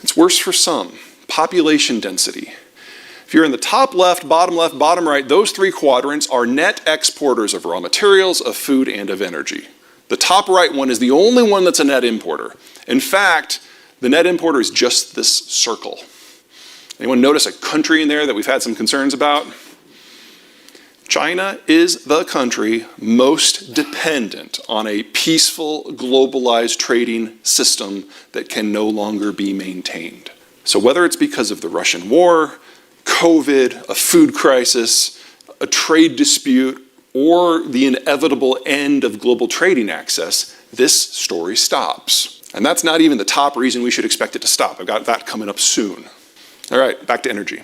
It's worse for some. Population density. If you're in the top left, bottom right, those three quadrants are net exporters of raw materials, of food, and of energy. The top right one is the only one that's a net importer. In fact, the net importer is just this circle. Anyone notice a country in there that we've had some concerns about? China is the country most dependent on a peaceful, globalized trading system that can no longer be maintained. So whether it's because of the Russian war, COVID, a food crisis, a trade dispute, or the inevitable end of global trading access, this story stops. And that's not even the top reason we should expect it to stop. I've got that coming up soon. All right, back to energy.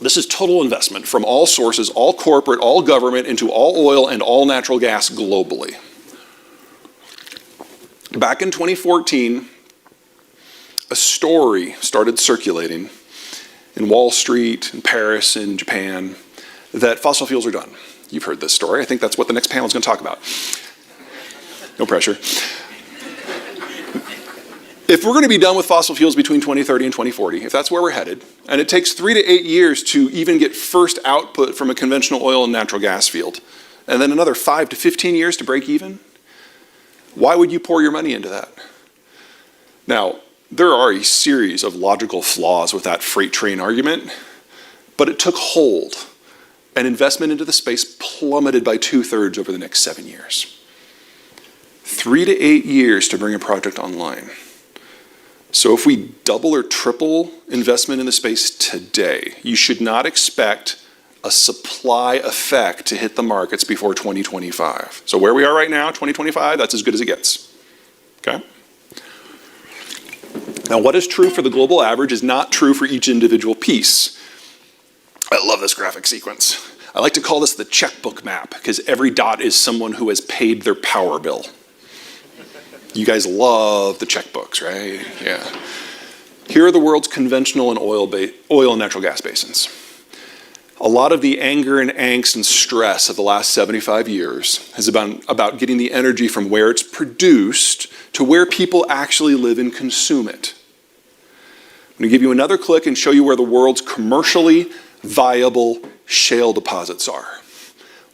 This is total investment from all sources, all corporate, all government, into all oil and all natural gas globally. Back in 2014, a story started circulating in Wall Street, in Paris, in Japan, that fossil fuels are done. You've heard this story. I think that's what the next panel is going to talk about. No pressure. If we're going to be done with fossil fuels between 2030 and 2040, if that's where we're headed, and it takes 3 to 8 years to even get first output from a conventional oil and natural gas field, and then another 5 to 15 years to break even, why would you pour your money into that? Now, there are a series of logical flaws with that freight train argument, but it took hold, and investment into the space plummeted by 2/3 over the next 7 years. 3 to 8 years to bring a project online. So if we double or triple investment in the space today, you should not expect a supply effect to hit the markets before 2025. So where we are right now, 2025, that's as good as it gets. Okay? Now, what is true for the global average is not true for each individual piece. I love this graphic sequence. I like to call this the checkbook map, because every dot is someone who has paid their power bill. You guys love the checkbooks, right? Yeah. Here are the world's conventional and oil and natural gas basins. A lot of the anger and angst and stress of the last 75 years has been about getting the energy from where it's produced to where people actually live and consume it. I'm going to give you another click and show you where the world's commercially viable shale deposits are.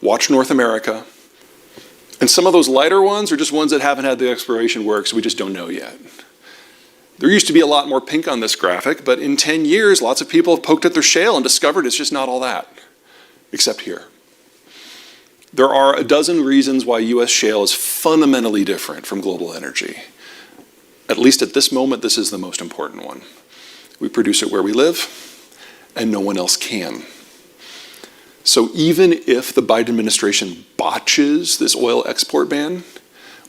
Watch North America. And some of those lighter ones are just ones that haven't had the exploration work, so we just don't know yet. There used to be a lot more pink on this graphic, but in 10 years, lots of people have poked at their shale and discovered it's just not all that, except here. There are a dozen reasons why US shale is fundamentally different from global energy. At least at this moment, this is the most important one. We produce it where we live, and no one else can. So even if the Biden administration botches this oil export ban,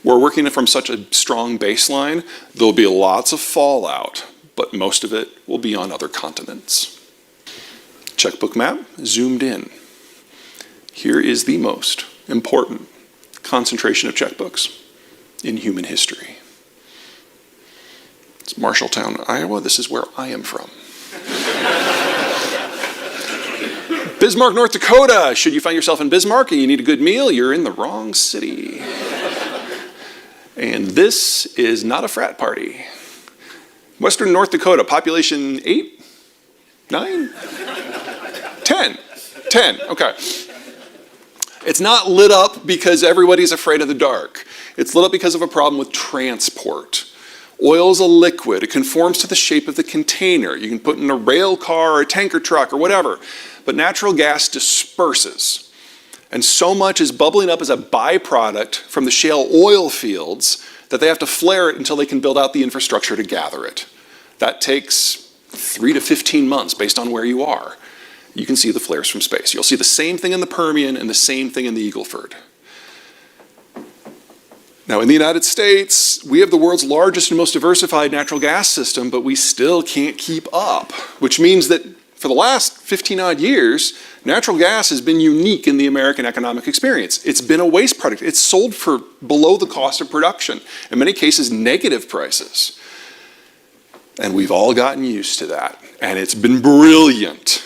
we're working from such a strong baseline, there'll be lots of fallout, but most of it will be on other continents. Checkbook map, zoomed in. Here is the most important concentration of checkbooks in human history. It's Marshalltown, Iowa. This is where I am from. Bismarck, North Dakota. Should you find yourself in Bismarck and you need a good meal, you're in the wrong city. And this is not a frat party. Western North Dakota, population 8? 9? 10. 10, okay. It's not lit up because everybody's afraid of the dark. It's lit up because of a problem with transport. Oil is a liquid. It conforms to the shape of the container. You can put in a rail car or a tanker truck or whatever. But natural gas disperses. And so much is bubbling up as a byproduct from the shale oil fields that they have to flare it until they can build out the infrastructure to gather it. That takes 3 to 15 months based on where you are. You can see the flares from space. You'll see the same thing in the Permian and the same thing in the Eagle Ford. Now, in the United States, we have the world's largest and most diversified natural gas system, but we still can't keep up, which means that for the last 15-odd years, natural gas has been unique in the American economic experience. It's been a waste product. It's sold for below the cost of production, in many cases negative prices. And we've all gotten used to that, and it's been brilliant.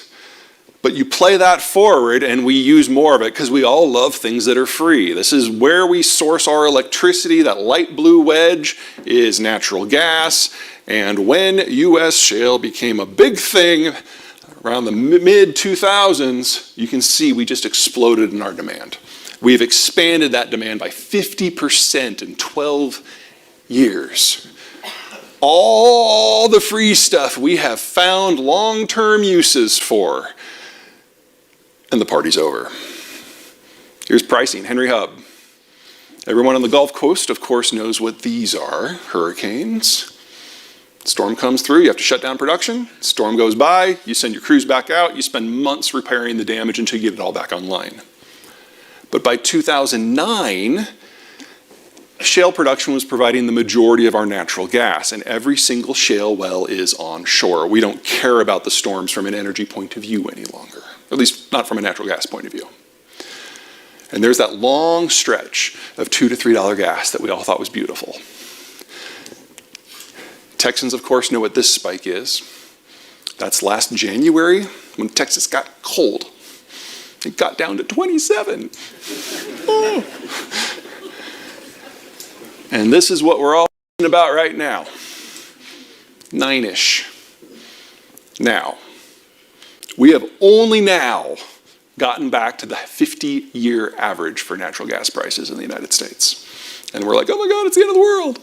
But you play that forward and we use more of it because we all love things that are free. This is where we source our electricity. That light blue wedge is natural gas. And when US shale became a big thing around the mid-2000s, you can see we just exploded in our demand. We've expanded that demand by 50% in 12 years. All the free stuff we have found long-term uses for, and the party's over. Here's pricing, Henry Hub. Everyone on the Gulf Coast, of course, knows what these are, hurricanes. Storm comes through, you have to shut down production. Storm goes by, you send your crews back out, you spend months repairing the damage until you get it all back online. But by 2009, shale production was providing the majority of our natural gas, and every single shale well is onshore. We don't care about the storms from an energy point of view any longer, at least not from a natural gas point of view. And there's that long stretch of $2 to $3 gas that we all thought was beautiful. Texans, of course, know what this spike is. That's last January when Texas got cold. It got down to 27. Oh. And this is what we're all about right now. 9-ish. Now, we have only now gotten back to the 50-year average for natural gas prices in the United States. And we're like, oh my God, it's the end of the world.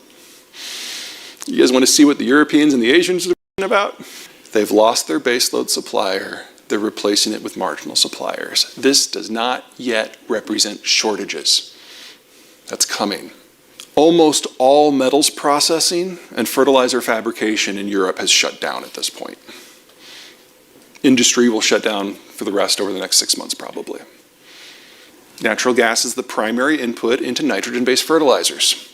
You guys want to see what the Europeans and the Asians are about? They've lost their baseload supplier. They're replacing it with marginal suppliers. This does not yet represent shortages. That's coming. Almost all metals processing and fertilizer fabrication in Europe has shut down at this point. Industry will shut down for the rest over the next 6 months probably. Natural gas is the primary input into nitrogen-based fertilizers.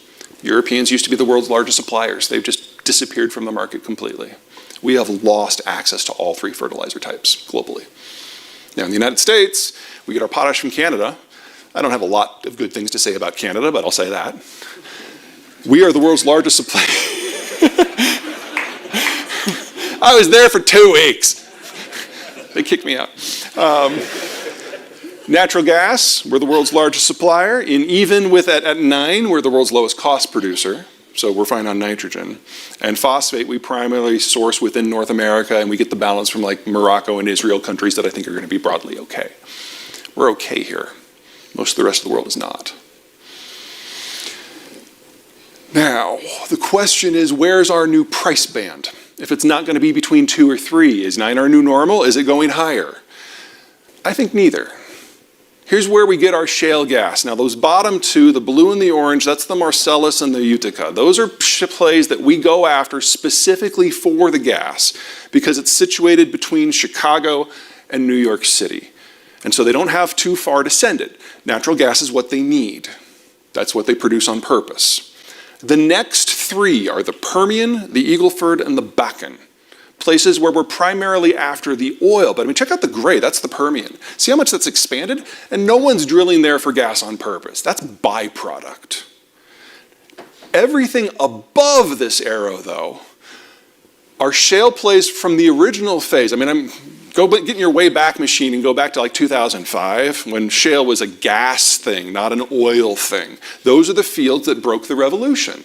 Europeans used to be the world's largest suppliers. They've just disappeared from the market completely. We have lost access to all three fertilizer types globally. Now in the United States, we get our potash from Canada. I don't have a lot of good things to say about Canada, but I'll say that. We are the world's largest supplier. I was there for 2 weeks. They kicked me out. Natural gas, we're the world's largest supplier. And even with at 9, we're the world's lowest cost producer. So we're fine on nitrogen. And phosphate, we primarily source within North America, and we get the balance from like Morocco and Israel, countries that I think are going to be broadly okay. We're okay here. Most of the rest of the world is not. Now, the question is, where's our new price band? If it's not going to be between 2 or 3, is 9 our new normal? Is it going higher? I think neither. Here's where we get our shale gas. Now those bottom two, the blue and the orange, that's the Marcellus and the Utica. Those are plays that we go after specifically for the gas because it's situated between Chicago and New York City. And so they don't have too far to send it. Natural gas is what they need. That's what they produce on purpose. The next 3 are the Permian, the Eagle Ford, and the Bakken. Places where we're primarily after the oil. But I mean, check out the gray, that's the Permian. See how much that's expanded? And no one's drilling there for gas on purpose. That's byproduct. Everything above this arrow, though, are shale plays from the original phase. I mean, get in your way back machine and go back to like 2005 when shale was a gas thing, not an oil thing. Those are the fields that broke the revolution.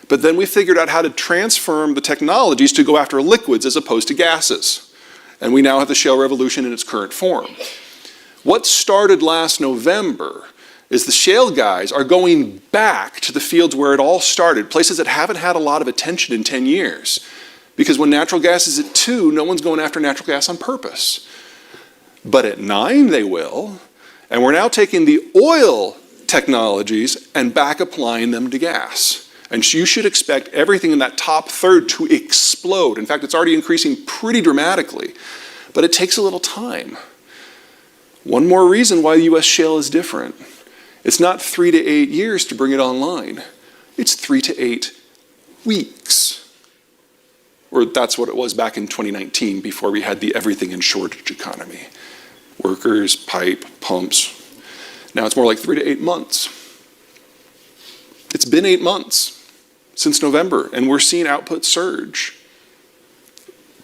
But then we figured out how to transform the technologies to go after liquids as opposed to gases. And we now have the shale revolution in its current form. What started last November is the shale guys are going back to the fields where it all started, places that haven't had a lot of attention in 10 years. Because when natural gas is at 2, no one's going after natural gas on purpose. But at 9, they will. And we're now taking the oil technologies and back applying them to gas. And you should expect everything in that top third to explode. In fact, it's already increasing pretty dramatically. But it takes a little time. One more reason why the US shale is different. It's not 3 to 8 years to bring it online. It's 3 to 8 weeks. Or that's what it was back in 2019 before we had the everything in shortage economy. Workers, pipe, pumps. Now it's more like 3 to 8 months. It's been 8 months since November, and we're seeing output surge.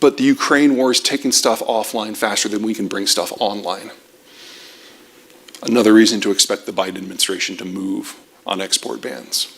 But the Ukraine war is taking stuff offline faster than we can bring stuff online. Another reason to expect the Biden administration to move on export bans.